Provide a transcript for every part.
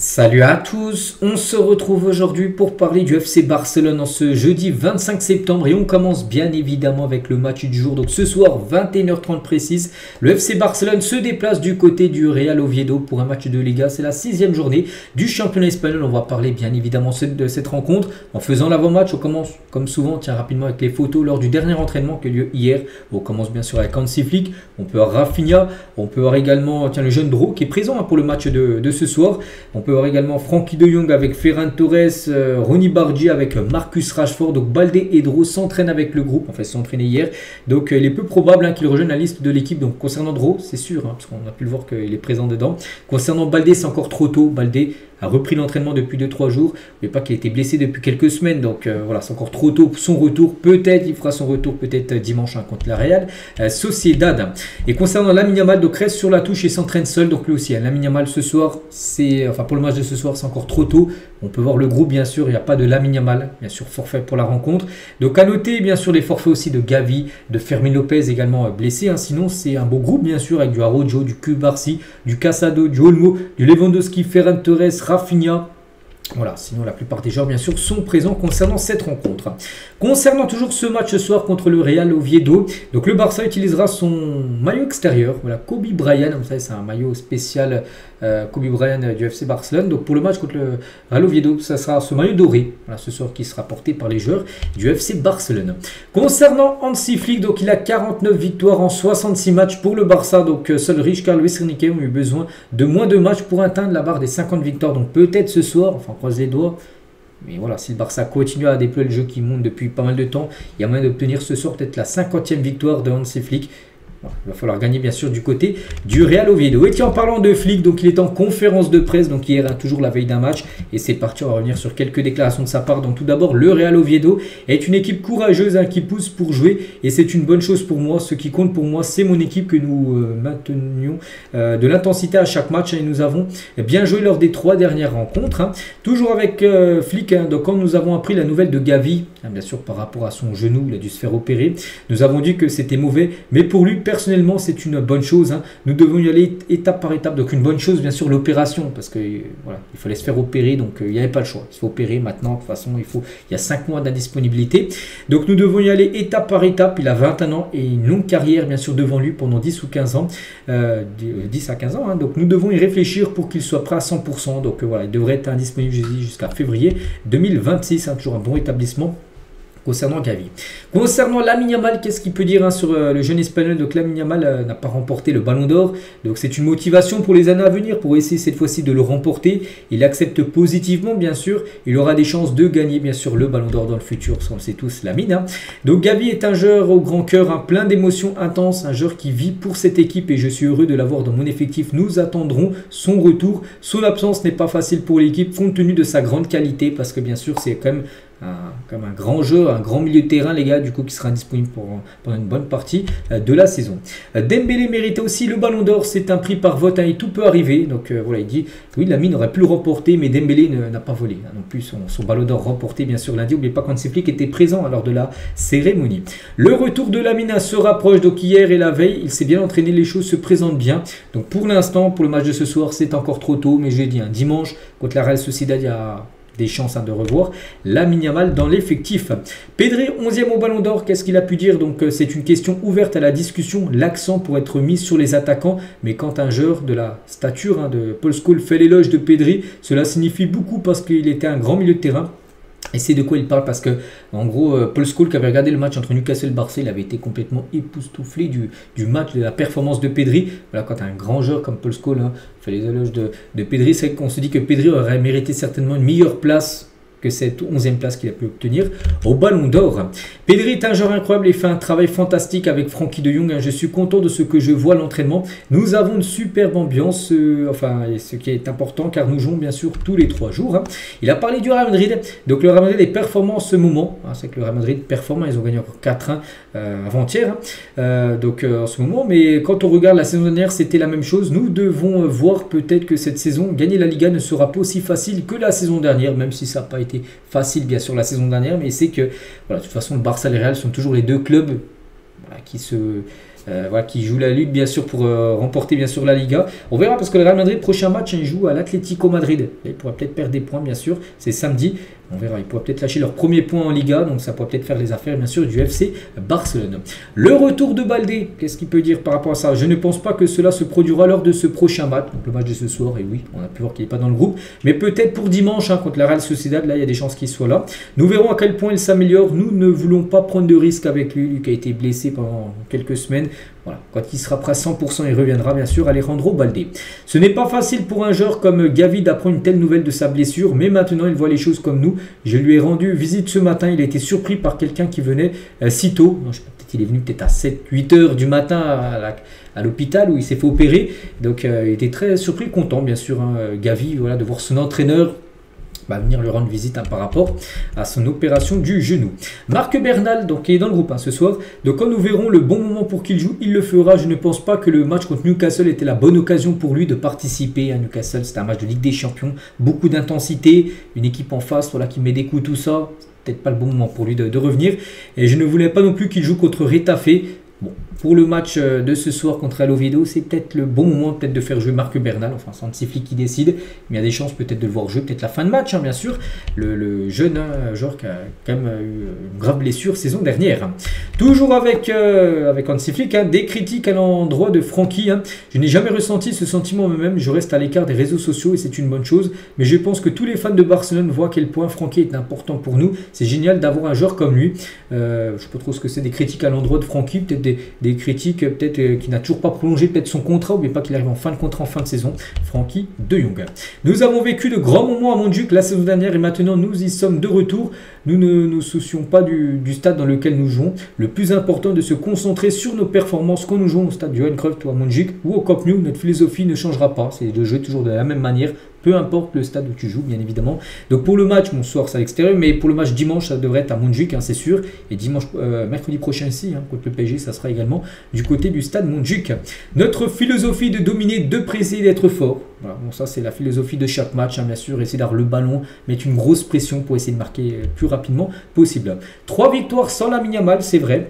Salut à tous, on se retrouve aujourd'hui pour parler du FC Barcelone en ce jeudi 25 septembre et on commence bien évidemment avec le match du jour. Donc ce soir 21h30 précise, le FC Barcelone se déplace du côté du Real Oviedo pour un match de Liga. C'est la 6e journée du championnat espagnol. On va parler bien évidemment de cette rencontre. En faisant l'avant-match, on commence comme souvent rapidement avec les photos lors du dernier entraînement qui a eu lieu hier. On commence bien sûr avec Hansi Flick, on peut avoir Rafinha, on peut avoir également le jeune Dro qui est présent pour le match de ce soir. On peut avoir également Frenkie de Jong avec Ferran Torres, Ronny Bardi avec Marcus Rashford. Donc Baldé et Dro s'entraînent avec le groupe, enfin s'entraînaient hier. Donc il est peu probable qu'ils rejoignent la liste de l'équipe. Donc concernant Dro, c'est sûr, parce qu'on a pu le voir qu'il est présent dedans. Concernant Baldé, c'est encore trop tôt. Baldé a repris l'entraînement depuis 2-3 jours. Mais pas qu'il a été blessé depuis quelques semaines. Donc voilà, c'est encore trop tôt pour son retour. Peut-être il fera son retour peut-être dimanche contre la Real Sociedad. Et concernant Lamine Yamal, donc reste sur la touche et s'entraîne seul. Donc lui aussi, Lamine Yamal ce soir, pour le match de ce soir, c'est encore trop tôt. On peut voir le groupe, bien sûr, il n'y a pas de Lamine Yamal, bien sûr, forfait pour la rencontre. Donc à noter, bien sûr, les forfaits aussi de Gavi, de Fermin Lopez également blessé. Sinon, c'est un beau groupe, bien sûr, avec du Araujo, du Cubarsí, du Casado, du Olmo, du Lewandowski, Ferran Torres, Rafinha. Voilà, sinon la plupart des joueurs bien sûr sont présents concernant cette rencontre. Concernant toujours ce match ce soir contre le Real Oviedo, donc le Barça utilisera son maillot extérieur, voilà, Kobe Bryant, vous savez c'est un maillot spécial Kobe Bryant du FC Barcelone. Donc pour le match contre le Real Oviedo, ça sera ce maillot doré, voilà, ce soir qui sera porté par les joueurs du FC Barcelone. Concernant Hansi Flick, donc il a 49 victoires en 66 matchs pour le Barça, donc seul Rijkaard, Luis Enrique ont eu besoin de moins de matchs pour atteindre la barre des 50 victoires. Donc peut-être ce soir, enfin croise les doigts. Mais voilà, si le Barça continue à déployer le jeu qui monte depuis pas mal de temps, il y a moyen d'obtenir ce soir peut-être la 50e victoire de Hansi Flick. Bon, il va falloir gagner bien sûr du côté du Real Oviedo. Et tiens, en parlant de Flick, donc il est en conférence de presse, donc hier, toujours la veille d'un match. Et c'est parti, on va revenir sur quelques déclarations de sa part. Donc tout d'abord, le Real Oviedo est une équipe courageuse qui pousse pour jouer. Et c'est une bonne chose pour moi. Ce qui compte pour moi, c'est mon équipe que nous maintenions de l'intensité à chaque match. Et nous avons bien joué lors des 3 dernières rencontres. Toujours avec Flick, donc quand nous avons appris la nouvelle de Gavi, bien sûr par rapport à son genou, il a dû se faire opérer. Nous avons dit que c'était mauvais, mais pour lui, personnellement, c'est une bonne chose. Nous devons y aller étape par étape. Donc une bonne chose, bien sûr, l'opération, parce que voilà, il fallait se faire opérer, donc il n'y avait pas le choix. Il faut opérer maintenant. De toute façon, il y a 5 mois d'indisponibilité. Donc nous devons y aller étape par étape. Il a 21 ans et une longue carrière, bien sûr, devant lui pendant 10 ou 15 ans. 10 à 15 ans. Donc nous devons y réfléchir pour qu'il soit prêt à 100%. Donc voilà, il devrait être indisponible jusqu'à février 2026. Toujours un bon établissement. Concernant Gavi. Concernant Lamine Yamal, qu'est-ce qu'il peut dire sur le jeune espagnol? Donc Lamine Yamal n'a pas remporté le Ballon d'Or. Donc c'est une motivation pour les années à venir pour essayer cette fois-ci de le remporter. Il accepte positivement bien sûr. Il aura des chances de gagner bien sûr le Ballon d'Or dans le futur. On le sait tous, Lamine. Donc Gavi est un joueur au grand cœur, plein d'émotions intenses. Un joueur qui vit pour cette équipe et je suis heureux de l'avoir dans mon effectif. Nous attendrons son retour. Son absence n'est pas facile pour l'équipe compte tenu de sa grande qualité parce que bien sûr c'est quand même comme un grand jeu, un grand milieu de terrain les gars, du coup qui sera disponible pendant une bonne partie de la saison. Dembélé méritait aussi le Ballon d'Or, c'est un prix par vote et tout peut arriver. Donc voilà, il dit oui, Lamine aurait pu le remporter, mais Dembélé n'a pas volé non plus son Ballon d'Or remporté bien sûr lundi. N'oubliez pas qu'Hansi Flick était présent lors de la cérémonie. Le retour de Lamine se rapproche, donc hier et la veille, il s'est bien entraîné, les choses se présentent bien. Donc pour l'instant, pour le match de ce soir, c'est encore trop tôt, mais j'ai dit dimanche contre la Real Sociedad, il y a des chances de revoir Lamine Yamal dans l'effectif. Pedri 11e au Ballon d'Or, qu'est-ce qu'il a pu dire? Donc c'est une question ouverte à la discussion, l'accent pour être mis sur les attaquants, mais quand un joueur de la stature de Paul Scholes fait l'éloge de Pedri, cela signifie beaucoup parce qu'il était un grand milieu de terrain. Et c'est de quoi il parle parce que, en gros, Paul Scholes qui avait regardé le match entre Newcastle et Barça, il avait été complètement époustouflé du match, de la performance de Pedri. Voilà, quand un grand joueur comme Paul Scholes fait les éloges de Pedri, c'est qu'on se dit que Pedri aurait mérité certainement une meilleure place que cette 11e place qu'il a pu obtenir au Ballon d'Or. Pedri est un joueur incroyable et fait un travail fantastique avec Frenkie de Jong. Je suis content de ce que je vois à l'entraînement. Nous avons une superbe ambiance, ce qui est important car nous jouons bien sûr tous les 3 jours. Il a parlé du Real Madrid. Donc le Real Madrid est performant en ce moment. C'est que le Real Madrid performant, ils ont gagné encore 4-1 avant-hier. En ce moment, mais quand on regarde la saison dernière, c'était la même chose. Nous devons voir peut-être que cette saison, gagner la Liga ne sera pas aussi facile que la saison dernière, même si ça n'a pas été facile bien sûr la saison dernière, mais c'est que voilà, de toute façon le Barça et le Real sont toujours les 2 clubs qui se voilà, qui joue la lutte bien sûr pour remporter bien sûr la Liga. On verra parce que le Real Madrid, prochain match, il joue à l'Atlético Madrid. Il pourrait peut-être perdre des points bien sûr, c'est samedi. On verra, ils pourraient peut-être lâcher leur premier point en Liga, donc ça pourrait peut-être faire les affaires bien sûr du FC Barcelone. Le retour de Baldé, qu'est-ce qu'il peut dire par rapport à ça? Je ne pense pas que cela se produira lors de ce prochain match, donc le match de ce soir, et oui, on a pu voir qu'il n'est pas dans le groupe, mais peut-être pour dimanche contre la Real Sociedad, là il y a des chances qu'il soit là. Nous verrons à quel point il s'améliore, nous ne voulons pas prendre de risques avec lui, lui qui a été blessé pendant quelques semaines. Voilà. Quand il sera prêt à 100%, il reviendra bien sûr Alejandro Baldé. Ce n'est pas facile pour un joueur comme Gavi d'apprendre une telle nouvelle de sa blessure, mais maintenant il voit les choses comme nous. Je lui ai rendu visite ce matin, il a été surpris par quelqu'un qui venait si tôt. Peut-être il est venu peut-être à 7-8 heures du matin à l'hôpital où il s'est fait opérer. Donc il était très surpris, content bien sûr, Gavi, voilà, de voir son entraîneur venir lui rendre visite par rapport à son opération du genou. Marc Bernal, donc, qui est dans le groupe ce soir. Donc quand nous verrons le bon moment pour qu'il joue, il le fera. Je ne pense pas que le match contre Newcastle était la bonne occasion pour lui de participer à Newcastle. C'est un match de Ligue des Champions, beaucoup d'intensité, une équipe en face voilà, qui met des coups, tout ça. Peut-être pas le bon moment pour lui de revenir. Et je ne voulais pas non plus qu'il joue contre Retafe. Bon, pour le match de ce soir contre El Oviedo, c'est peut-être le bon moment peut-être de faire jouer Marc Bernal. Enfin, c'est Hansi Flick qui décide, mais il y a des chances peut-être de le voir jouer, peut-être la fin de match, bien sûr. Le jeune joueur qui a quand même eu une grave blessure saison dernière. Toujours avec Hansi Flick, des critiques à l'endroit de Francky. Je n'ai jamais ressenti ce sentiment moi-même, je reste à l'écart des réseaux sociaux et c'est une bonne chose. Mais je pense que tous les fans de Barcelone voient à quel point Francky est important pour nous. C'est génial d'avoir un joueur comme lui. Je ne sais pas trop ce que c'est, des critiques à l'endroit de Francky, peut-être des critiques, peut-être qu'il n'a toujours pas prolongé peut-être son contrat, ou bien pas qu'il arrive en fin de contrat en fin de saison. Francky de Jong. Nous avons vécu de grands moments à Montjuic la saison dernière et maintenant nous y sommes de retour. Nous ne nous soucions pas du stade dans lequel nous jouons. Le plus important est de se concentrer sur nos performances quand nous jouons au stade Johan Cruyff ou à Montjuic ou au Camp Nou. Notre philosophie ne changera pas, c'est de jouer toujours de la même manière. Peu importe le stade où tu joues, bien évidemment. Donc pour le match, mon soir c'est à l'extérieur, mais pour le match dimanche, ça devrait être à Montjuic, c'est sûr. Et dimanche, mercredi prochain ici, contre le PSG, ça sera également du côté du stade Montjuic. Notre philosophie de dominer, de presser, d'être fort. Voilà, bon, ça c'est la philosophie de chaque match, bien sûr. Essayer d'avoir le ballon, mettre une grosse pression pour essayer de marquer le plus rapidement possible. 3 victoires sans Lamine Yamal, c'est vrai.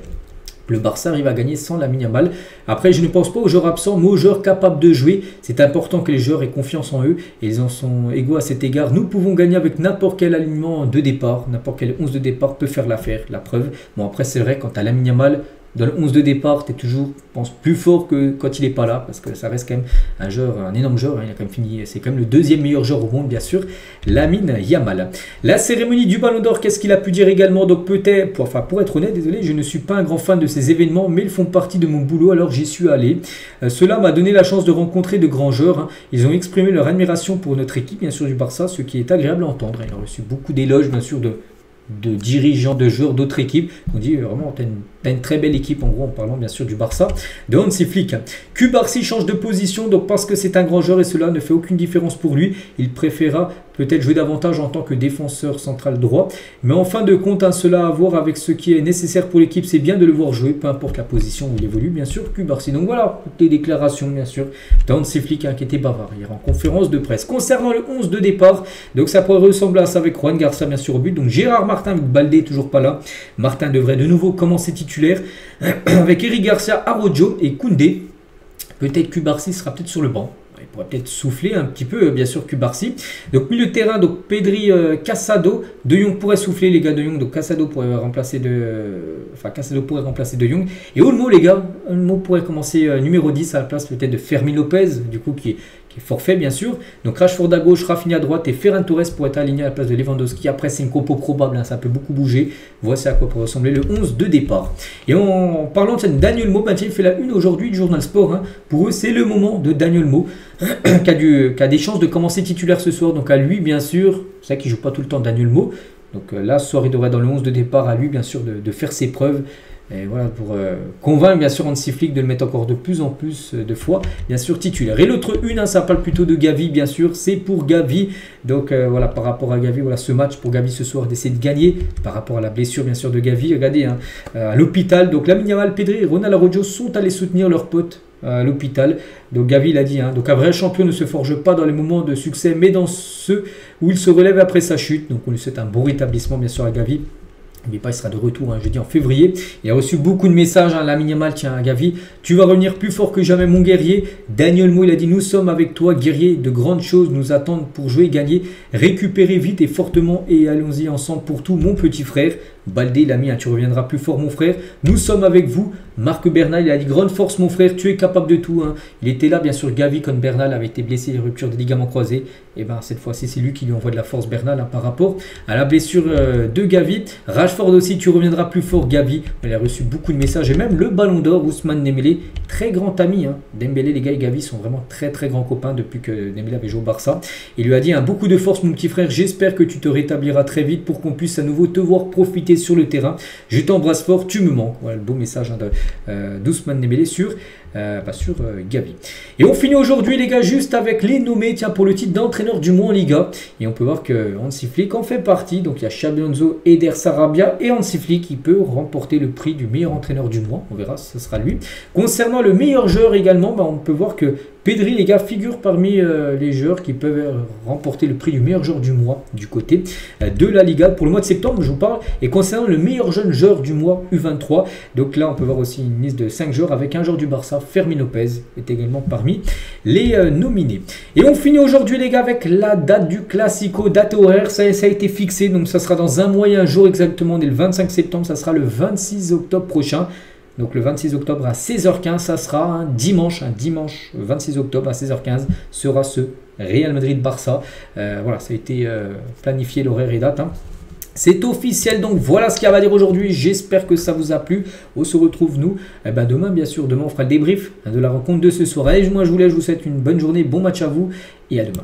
Le Barça arrive à gagner sans Lamine Yamal. Après, je ne pense pas aux joueurs absents, mais aux joueurs capables de jouer. C'est important que les joueurs aient confiance en eux et ils en sont égaux à cet égard. Nous pouvons gagner avec n'importe quel alignement de départ. N'importe quel 11 de départ peut faire l'affaire, la preuve. Bon, après, c'est vrai, quand tu as Lamine Yamal, dans le 11 de départ, tu es toujours, je pense, plus fort que quand il n'est pas là, parce que ça reste quand même un joueur, un énorme joueur. Il a quand même fini, c'est quand même le deuxième meilleur joueur au monde, bien sûr, Lamine Yamal. La cérémonie du Ballon d'Or, qu'est-ce qu'il a pu dire également? Donc peut-être, pour être honnête, désolé, je ne suis pas un grand fan de ces événements, mais ils font partie de mon boulot, alors j'y suis allé. Cela m'a donné la chance de rencontrer de grands joueurs. Ils ont exprimé leur admiration pour notre équipe, bien sûr, du Barça, ce qui est agréable à entendre. Il a reçu beaucoup d'éloges, bien sûr, de dirigeants, de joueurs d'autres équipes. On dit vraiment, t'as une très belle équipe, en gros, en parlant bien sûr du Barça, de Hansi Flick. Cubarsí change de position, donc parce que c'est un grand joueur et cela ne fait aucune différence pour lui. Il préférera peut-être jouer davantage en tant que défenseur central droit. Mais en fin de compte, cela a à voir avec ce qui est nécessaire pour l'équipe. C'est bien de le voir jouer, peu importe la position où il évolue, bien sûr, Cubarsí. Donc voilà, toutes les déclarations, bien sûr, de Hansi Flick qui était bavard hier en conférence de presse. Concernant le 11 de départ, donc ça pourrait ressembler à ça avec Juan Garcia, bien sûr, au but. Donc Gérard Martin, avec Baldé, toujours pas là. Martin devrait de nouveau commencer titulaire avec Eric Garcia, Araujo et Koundé. Peut-être Cubarsí sera peut-être sur le banc. Il pourrait peut-être souffler un petit peu, bien sûr, Cubarsí. Donc, milieu de terrain, donc Pedri, Casado. De Jong pourrait souffler, les gars, de Jong. Donc, Casado pourrait remplacer Casado pourrait remplacer De Jong. Et Olmo, les gars, Olmo pourrait commencer numéro 10 à la place peut-être de Fermin Lopez, du coup, qui est forfait, bien sûr. Donc, Rashford à gauche, Rafinha à droite et Ferran Torres pourrait être aligné à la place de Lewandowski. Après, c'est une compo probable, ça peut beaucoup bouger. Voici à quoi pourrait ressembler le 11 de départ. Et en parlant de cette Daniel Mo, il fait la une aujourd'hui du Journal Sport. Pour eux, c'est le moment de Daniel Mo, qui a des chances de commencer titulaire ce soir. Donc, à lui, bien sûr, c'est vrai qu'il ne joue pas tout le temps, Daniel Mo. Donc là, ce soir, il devrait dans le 11 de départ, à lui, bien sûr, de faire ses preuves. Et voilà, pour convaincre bien sûr Hansi Flick de le mettre encore de plus en plus de fois, bien sûr, titulaire. Et l'autre une, ça parle plutôt de Gavi, bien sûr, c'est pour Gavi. Donc voilà, par rapport à Gavi, voilà ce match pour Gavi ce soir, d'essayer de gagner par rapport à la blessure, bien sûr, de Gavi. Regardez, à l'hôpital, donc Lamine Yamal, Pedri et Ronald Araujo sont allés soutenir leurs potes à l'hôpital. Donc Gavi l'a dit, donc un vrai champion ne se forge pas dans les moments de succès, mais dans ceux où il se relève après sa chute. Donc on lui souhaite un bon rétablissement, bien sûr, à Gavi. N'oubliez pas, il sera de retour jeudi en février. Il a reçu beaucoup de messages, la minimale, tiens Gavi, tu vas revenir plus fort que jamais mon guerrier. Daniel Mo, il a dit, nous sommes avec toi guerrier, de grandes choses nous attendent pour jouer et gagner. Récupérez vite et fortement et allons-y ensemble pour tout mon petit frère. Baldé, il a mis, tu reviendras plus fort mon frère. Nous sommes avec vous. Marc Bernal, il a dit, grande force mon frère, tu es capable de tout. Il était là, bien sûr, Gavi, quand Bernal avait été blessé, les ruptures des ligaments croisés. Et bien cette fois-ci, c'est lui qui lui envoie de la force Bernal par rapport à la blessure de Gavi. Rashford aussi, tu reviendras plus fort Gavi. Il a reçu beaucoup de messages et même le ballon d'or, Ousmane Dembélé, très grand ami. Dembélé, les gars et Gavi sont vraiment très très grands copains depuis que Dembélé avait joué au Barça. Il lui a dit, beaucoup de force mon petit frère, j'espère que tu te rétabliras très vite pour qu'on puisse à nouveau te voir profiter sur le terrain. Je t'embrasse fort, tu me manques. Voilà le beau message d'Ousmane Dembélé sur Gavi. Et on finit aujourd'hui les gars juste avec les nommés pour le titre d'entraîneur du mois en Liga. Et on peut voir que Hansi Flick en fait partie. Donc il y a Xabi Alonso, Eder Sarabia et Hansi Flick qui peut remporter le prix du meilleur entraîneur du mois. On verra si ce sera lui. Concernant le meilleur joueur également, on peut voir que Pedri les gars figure parmi les joueurs qui peuvent remporter le prix du meilleur joueur du mois du côté de la Liga pour le mois de septembre, je vous parle. Et concernant le meilleur jeune joueur du mois U23, donc là on peut voir aussi une liste de 5 joueurs avec un joueur du Barça, Fermin Lopez est également parmi les nominés. Et on finit aujourd'hui les gars avec la date du Classico, date horaire, ça a été fixé, donc ça sera dans un mois et un jour exactement, dès le 25 septembre, ça sera le 26 octobre prochain. Donc le 26 octobre à 16h15, ça sera un dimanche 26 octobre à 16h15 sera ce Real Madrid-Barça. Voilà, ça a été planifié l'horaire et date. C'est officiel, donc voilà ce qu'il y a à dire aujourd'hui. J'espère que ça vous a plu. On se retrouve nous demain, bien sûr. Demain, on fera le débrief de la rencontre de ce soir. Allez, moi je vous laisse, je vous souhaite une bonne journée, bon match à vous et à demain.